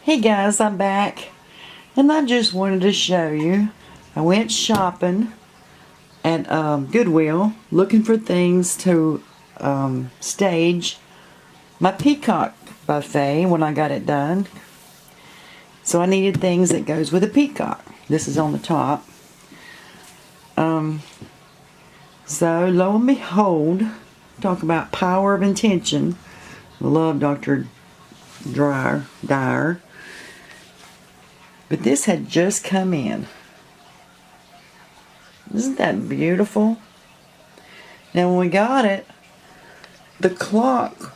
Hey guys, I'm back, and I just wanted to show you. I went shopping at Goodwill looking for things to stage my peacock buffet when I got it done. So I needed things that goes with a peacock. This is on the top. So lo and behold, talk about power of intention. I love Dr. Dyer. But this had just come in. Isn't that beautiful? Now when we got it, the clock,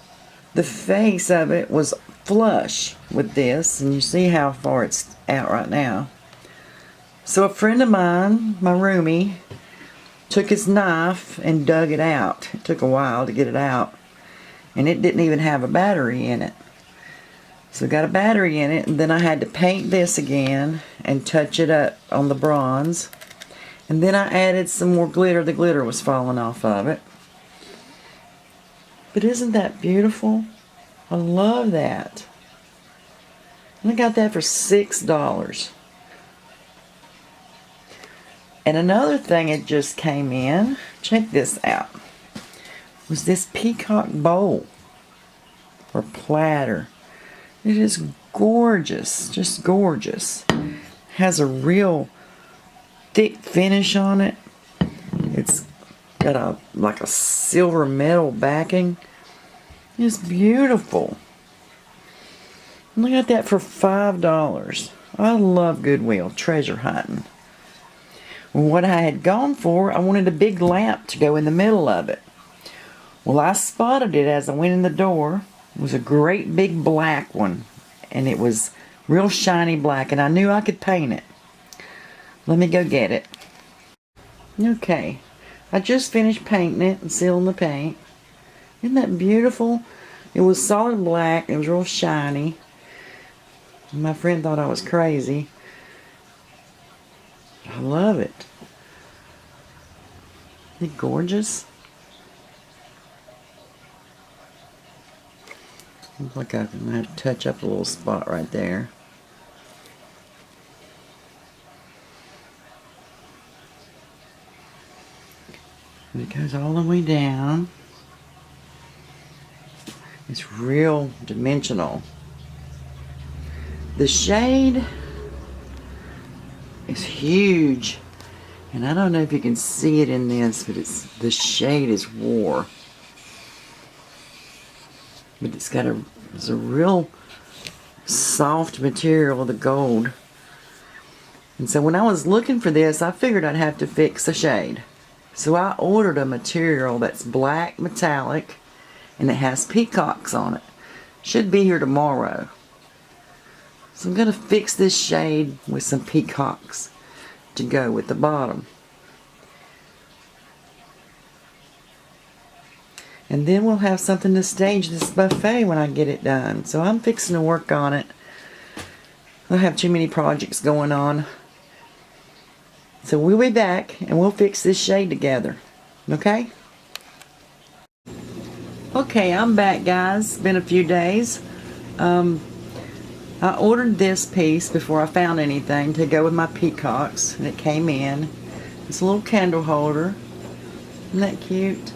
the face of it was flush with this, and you see how far it's out right now. So a friend of mine, my roomie, took his knife and dug it out. It took a while to get it out, and it didn't even have a battery in it. So got a battery in it, and then I had to paint this again and touch it up on the bronze. And then I added some more glitter. The glitter was falling off of it. But isn't that beautiful? I love that. And I got that for $6. And another thing that just came in, check this out, was this peacock bowl or platter. It is gorgeous, just gorgeous. Has a real thick finish on it. It's got like a silver metal backing. It's beautiful. And I got that for $5. I love Goodwill, treasure hunting. What I had gone for, I wanted a big lamp to go in the middle of it. Well, I spotted it as I went in the door. It was a great big black one, and it was real shiny black, and I knew I could paint it. Let me go get it. Okay, I just finished painting it and sealing the paint. Isn't that beautiful? It was solid black. It was real shiny. My friend thought I was crazy. I love it. Isn't it gorgeous? Looks like I'm going to have to touch up a little spot right there. And it goes all the way down. It's real dimensional. The shade is huge. And I don't know if you can see it in this, but the shade is war. But it's a real soft material, the gold. And so when I was looking for this, I figured I'd have to fix the shade. So I ordered a material that's black metallic, and it has peacocks on it. Should be here tomorrow. So I'm going to fix this shade with some peacocks to go with the bottom. And then we'll have something to stage this buffet when I get it done. So I'm fixing to work on it. I have too many projects going on. So we'll be back and we'll fix this shade together. Okay? Okay, I'm back, guys. It's been a few days. I ordered this piece before I found anything to go with my peacocks, and it came in. It's a little candle holder. Isn't that cute?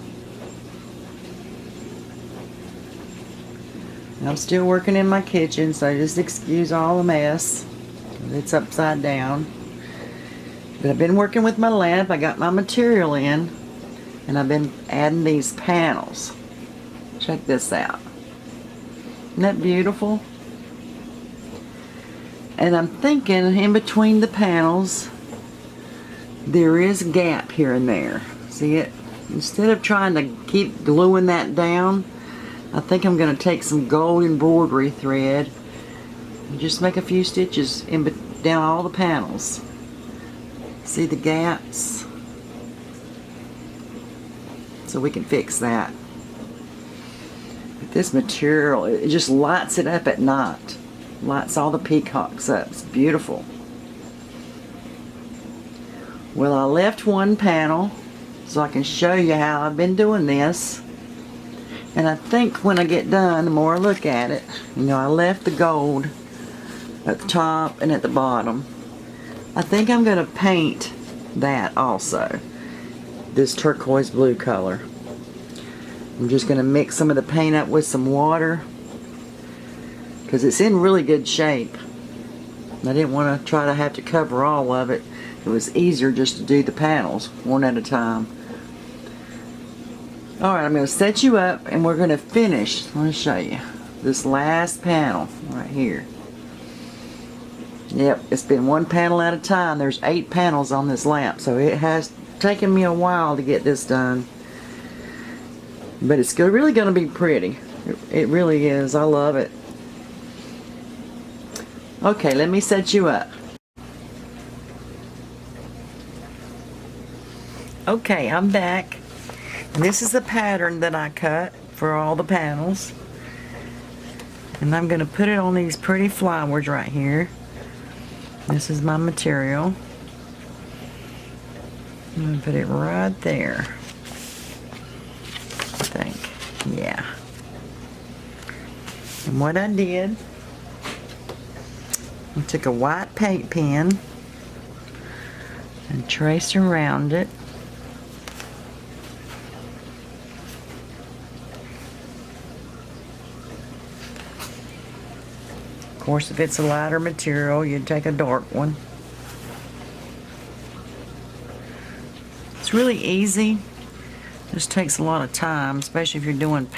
I'm still working in my kitchen, so just excuse all the mess. It's upside down. But I've been working with my lamp. I got my material in, and I've been adding these panels. Check this out. Isn't that beautiful? And I'm thinking in between the panels, there is a gap here and there. See it? Instead of trying to keep gluing that down, I think I'm going to take some gold embroidery thread and just make a few stitches down all the panels. See the gaps? So we can fix that. But this material, it just lights it up at night. Lights all the peacocks up. It's beautiful. Well, I left one panel so I can show you how I've been doing this. And I think when I get done, the more I look at it, you know, I left the gold at the top and at the bottom. I think I'm going to paint that also, this turquoise blue color. I'm just going to mix some of the paint up with some water because it's in really good shape. I didn't want to try to have to cover all of it. It was easier just to do the panels one at a time. Alright, I'm going to set you up and we're going to finish. Let me show you this last panel right here. Yep, it's been one panel at a time. There's 8 panels on this lamp, so it has taken me a while to get this done. But it's really going to be pretty. It really is. I love it. Okay, let me set you up. Okay, I'm back. And this is the pattern that I cut for all the panels. And I'm going to put it on these pretty flowers right here. This is my material. I'm going to put it right there. I think. Yeah. And what I did, I took a white paint pen and traced around it. Of course, if it's a lighter material, you'd take a dark one. It's really easy. Just takes a lot of time, especially if you're doing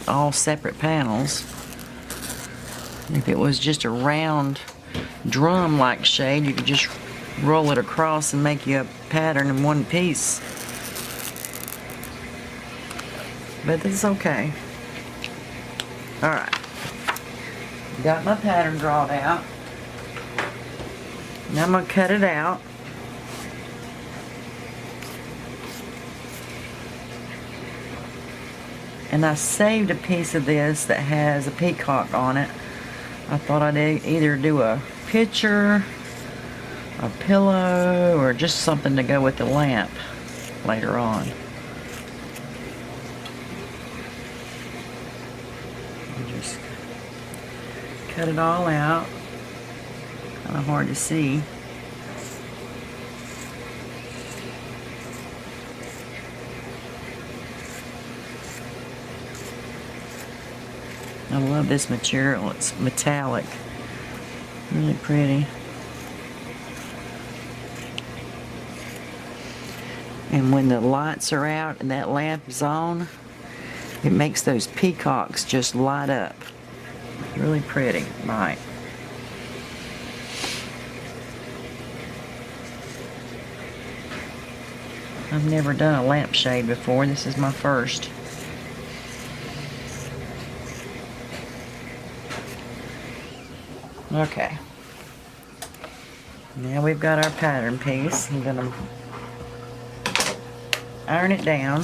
all separate panels. If it was just a round drum-like shade, you could just roll it across and make you a pattern in one piece. But it's okay. Alright. Got my pattern drawn out. Now I'm going to cut it out. And I saved a piece of this that has a peacock on it. I thought I'd either do a picture, a pillow, or just something to go with the lamp later on. Just cut it all out. Kind of hard to see. I love this material. It's metallic. Really pretty. And when the lights are out and that lamp is on, it makes those peacocks just light up. Really pretty. Right. I've never done a lampshade before. This is my first. Okay. Now we've got our pattern piece. I'm going to iron it down.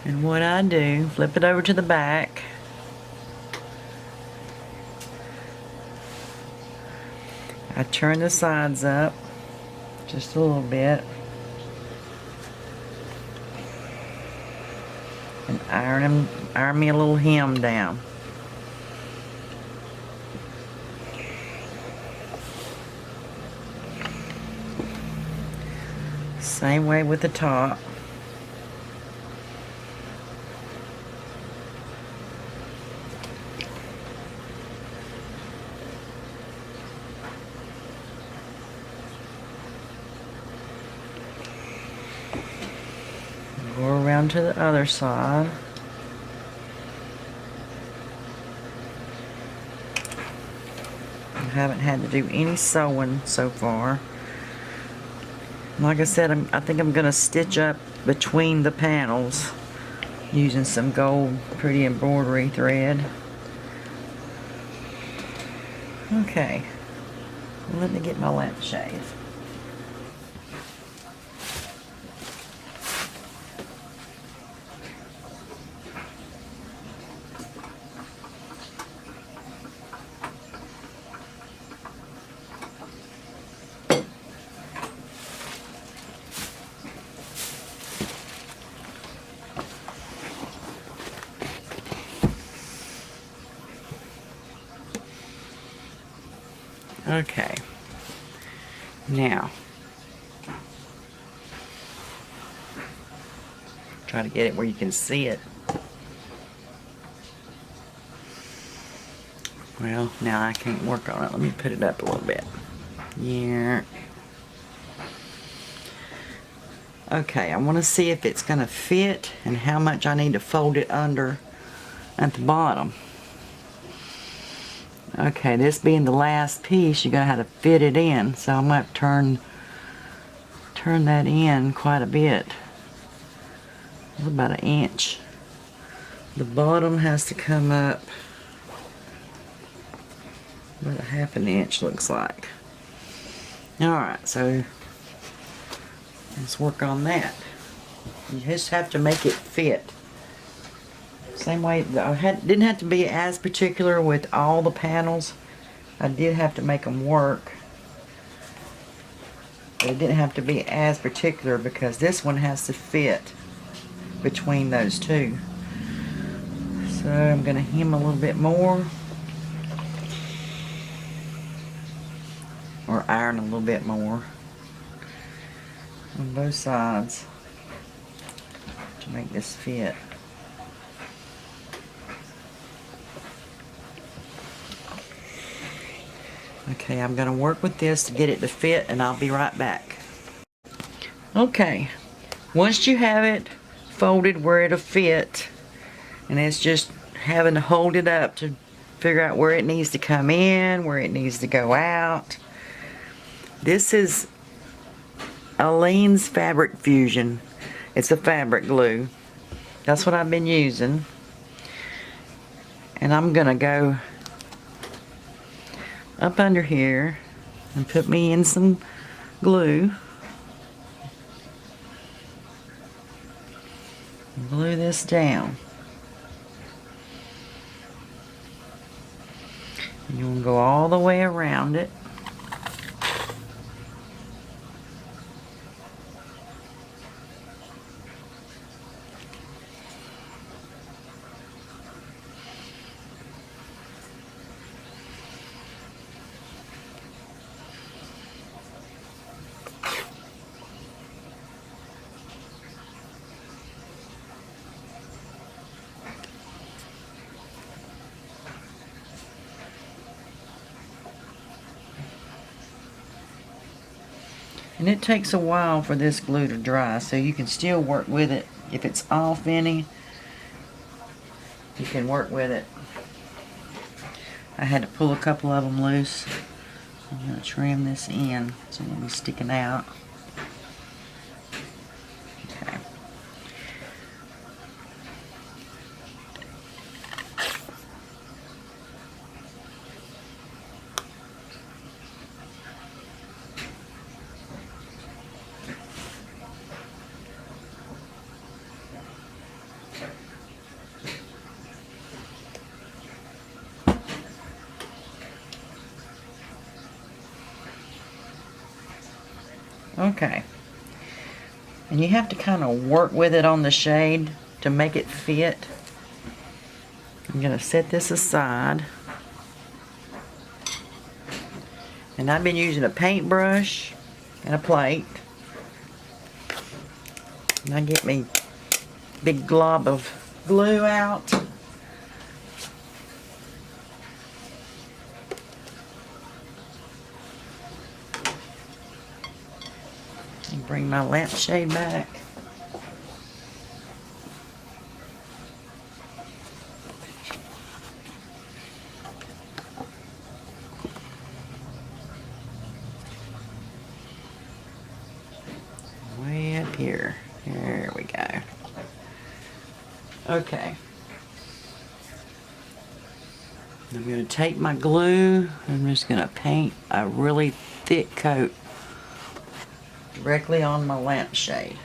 And what I do, flip it over to the back. I turn the sides up just a little bit. And iron me a little hem down. Same way with the top. Go around to the other side. I haven't had to do any sewing so far. Like I said, I think I'm going to stitch up between the panels using some gold pretty embroidery thread. Okay, let me get my lampshade. Okay. Now, try to get it where you can see it. Well, now I can't work on it. Let me put it up a little bit. Yeah. Okay, I want to see if it's going to fit and how much I need to fold it under at the bottom. Okay, this being the last piece, you're going to have to fit it in. So I'm going to turn that in quite a bit. About an inch. The bottom has to come up about a half an inch, looks like. Alright, so let's work on that. You just have to make it fit. Same way, didn't have to be as particular with all the panels. I did have to make them work. But it didn't have to be as particular because this one has to fit between those two. So I'm going to hem a little bit more. Or iron a little bit more on both sides to make this fit. Okay, I'm going to work with this to get it to fit, and I'll be right back. Okay, once you have it folded where it'll fit, and it's just having to hold it up to figure out where it needs to come in, where it needs to go out. This is Aleene's Fabric Fusion. It's a fabric glue. That's what I've been using. And I'm gonna go up under here and put me in some glue. Glue this down. And you want to go all the way around it. And it takes a while for this glue to dry, so you can still work with it. If it's off any, you can work with it. I had to pull a couple of them loose. I'm going to trim this in so it'll be sticking out. Okay. Okay, and you have to kind of work with it on the shade to make it fit. I'm going to set this aside, and I've been using a paintbrush and a plate, and I get me big glob of glue out. Bring my lampshade back. Way up here. There we go. Okay. I'm going to take my glue. I'm just going to paint a really thick coat directly on my lampshade.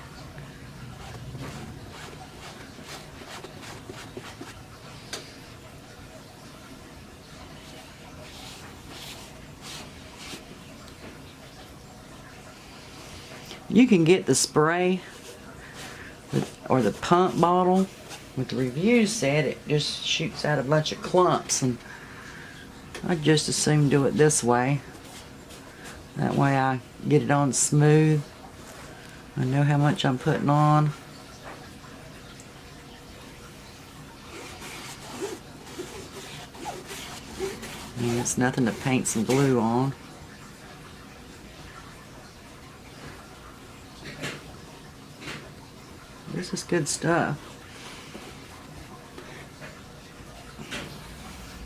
You can get the spray or the pump bottle. What the reviews said, it just shoots out a bunch of clumps, and I just as soon do it this way. That way I get it on smooth. I know how much I'm putting on. And it's nothing to paint some glue on. This is good stuff.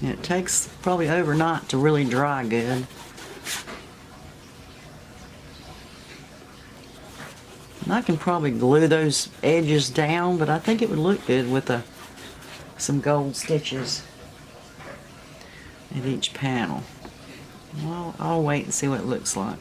And it takes probably overnight to really dry good. And I can probably glue those edges down, but I think it would look good with some gold stitches at each panel. Well, I'll wait and see what it looks like.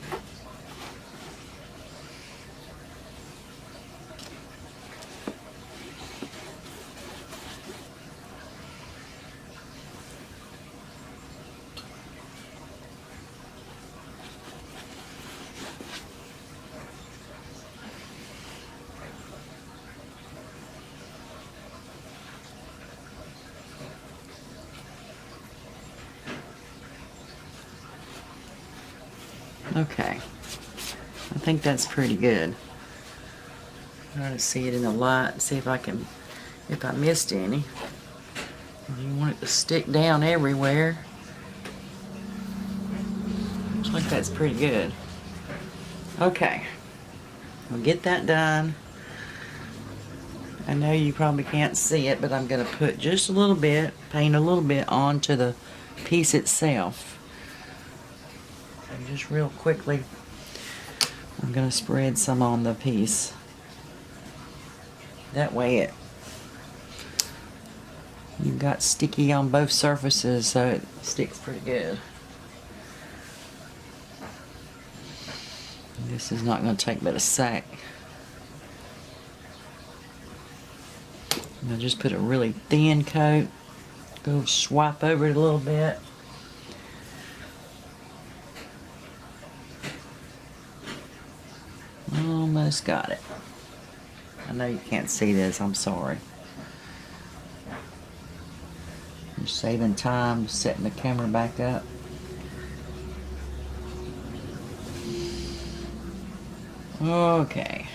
Okay, I think that's pretty good. I'm trying to see it in the light and see if I missed any. You want it to stick down everywhere. Looks like that's pretty good. Okay, we'll get that done. I know you probably can't see it, but I'm going to put just a little bit, paint a little bit onto the piece itself. And just real quickly, I'm going to spread some on the piece. That way you've got sticky on both surfaces, so it sticks pretty good. This is not going to take but a sec. I'll just put a really thin coat. Go swipe over it a little bit. Almost got it. I know you can't see this, I'm sorry. I'm saving time, setting the camera back up. Okay,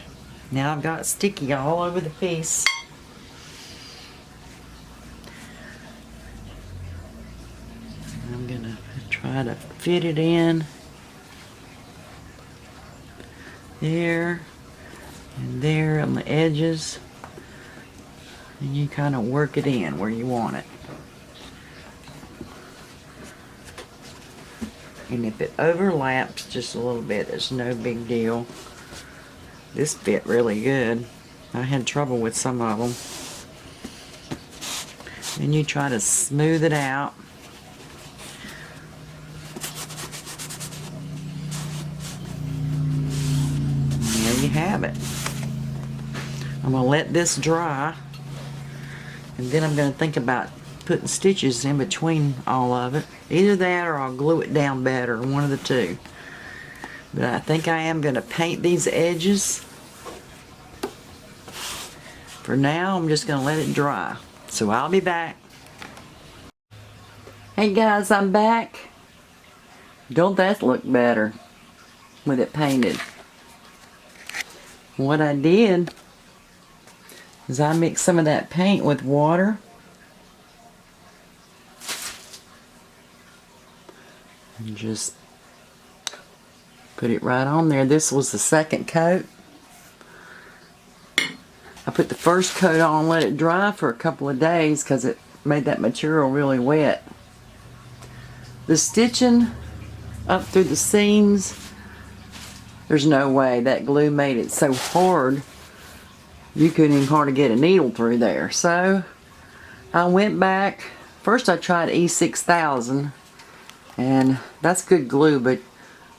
now I've got sticky all over the piece. I'm gonna try to fit it in there and there on the edges, and you kind of work it in where you want it. And if it overlaps just a little bit, it's no big deal. This fit really good. I had trouble with some of them. Then you try to smooth it out. And there you have it. I'm going to let this dry, and then I'm going to think about putting stitches in between all of it. Either that or I'll glue it down better, one of the two. But I think I am going to paint these edges. For now, I'm just going to let it dry. So I'll be back. Hey guys, I'm back. Don't that look better with it painted? What I did is I mixed some of that paint with water. And just put it right on there. This was the second coat. I put the first coat on, let it dry for a couple of days because it made that material really wet. The stitching up through the seams, there's no way. That glue made it so hard you couldn't even hardly get a needle through there. So I went back. First I tried E6000, and that's good glue, but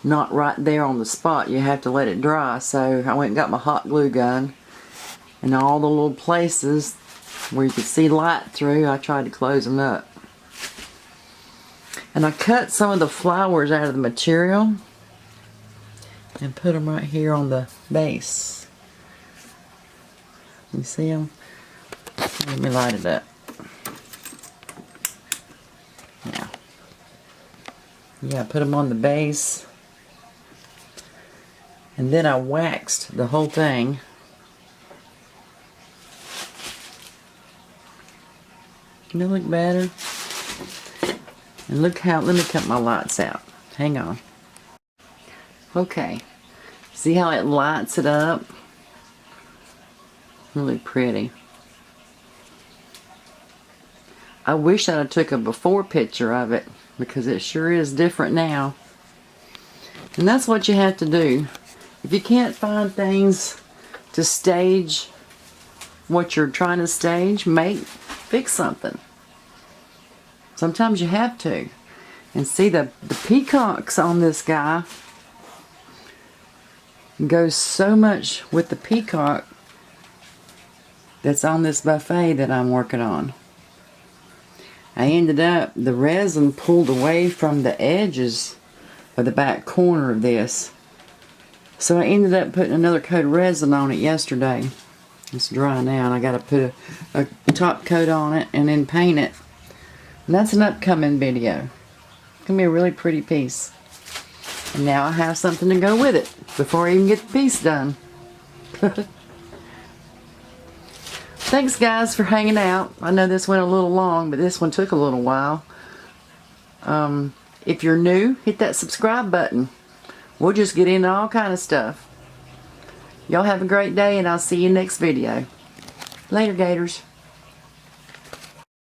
not right there on the spot. You have to let it dry. So I went and got my hot glue gun, and all the little places where you could see light through, I tried to close them up. And I cut some of the flowers out of the material and put them right here on the base. You see them? Let me light it up. Yeah, put them on the base. And then I waxed the whole thing. Doesn't it look better? And look how, let me cut my lights out. Hang on. Okay. See how it lights it up? Really pretty. I wish that I took a before picture of it, because it sure is different now. And that's what you have to do. If you can't find things to stage what you're trying to stage, fix something. Sometimes you have to. And see, the peacocks on this guy goes so much with the peacock that's on this buffet that I'm working on. I ended up, the resin pulled away from the edges of the back corner of this. So I ended up putting another coat of resin on it yesterday. It's dry now, and I got to put a top coat on it and then paint it. And that's an upcoming video. It's going to be a really pretty piece. And now I have something to go with it before I even get the piece done. Thanks guys for hanging out. I know this went a little long, but this one took a little while. If you're new, hit that subscribe button. We'll just get into all kind of stuff. Y'all have a great day, and I'll see you next video. Later, Gators.